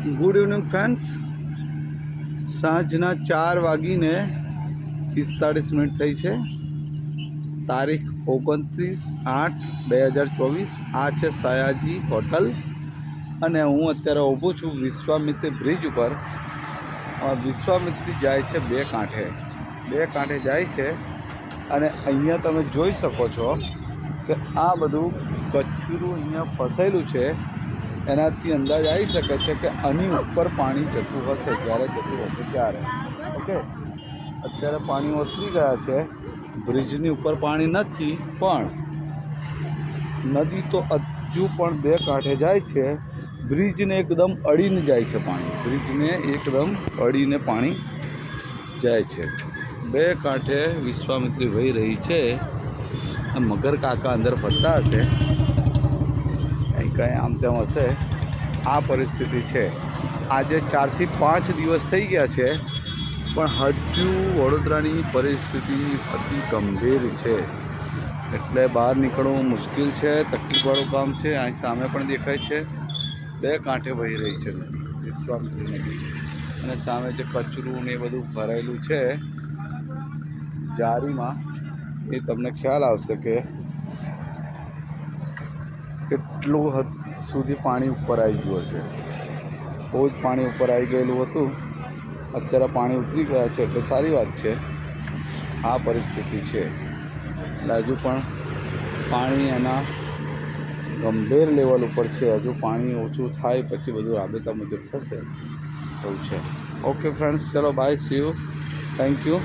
Good evening friends. સાંજના 4:45 થઈ છે. તારીખ 29/8/2024. આ છે સયાજી હોટલ અને હું અત્યારે ઊભો છું વિશ્વામિત્રી બ્રિજ ઉપર. વિશ્વામિત્રી જાય છે બે કાંઠે જાય છે અને અહીંયા તમે જોઈ શકો છો કે આ બધું કચરું અહીંયા ફસાયેલું છે. એનાથી અંદાજ આવી શકે છે કે આની ઉપર પાણી જતું હશે, જ્યારે જતું હશે ત્યારે. ઓકે, અત્યારે પાણી ઓસરી ગયા છે. બ્રિજની ઉપર પાણી નથી, પણ નદી તો હજુ પણ બે કાંઠે જાય છે. બ્રિજને એકદમ અડીને જાય છે પાણી જાય છે. બે કાંઠે વિશ્વામિત્રી વહી રહી છે. મગર કાકા અંદર ફરતા હશે, કંઈ આમ તેમ હશે. આ પરિસ્થિતિ છે. આજે 4 થી 5 દિવસ થઈ ગયા છે, પણ હજુ વડોદરાની પરિસ્થિતિ અતિ ગંભીર છે. એટલે બહાર નીકળવું મુશ્કેલ છે, તકલીફવાળું કામ છે. અહીં સામે પણ દેખાય છે, બે કાંઠે વહી રહી છે વિશ્વામિત્રી નદી. અને સામે જે કચરું ને એ બધું ભરાયેલું છે જારીમાં, એ તમને ખ્યાલ આવશે કે કેટલું હદ સુધી પાણી ઉપર આવી ગયું હશે. બહુ જ પાણી ઉપર આવી ગયેલું હતું. અત્યારે પાણી ઉતરી ગયા છે, એટલે સારી વાત છે. આ પરિસ્થિતિ છે. એટલે હજુ પણ પાણી એના ગંભીર લેવલ ઉપર છે. હજુ પાણી ઓછું થાય પછી બધું રાબેતા મુજબ થશે એવું છે. ઓકે ફ્રેન્ડ્સ, ચલો bye, see you, thank you.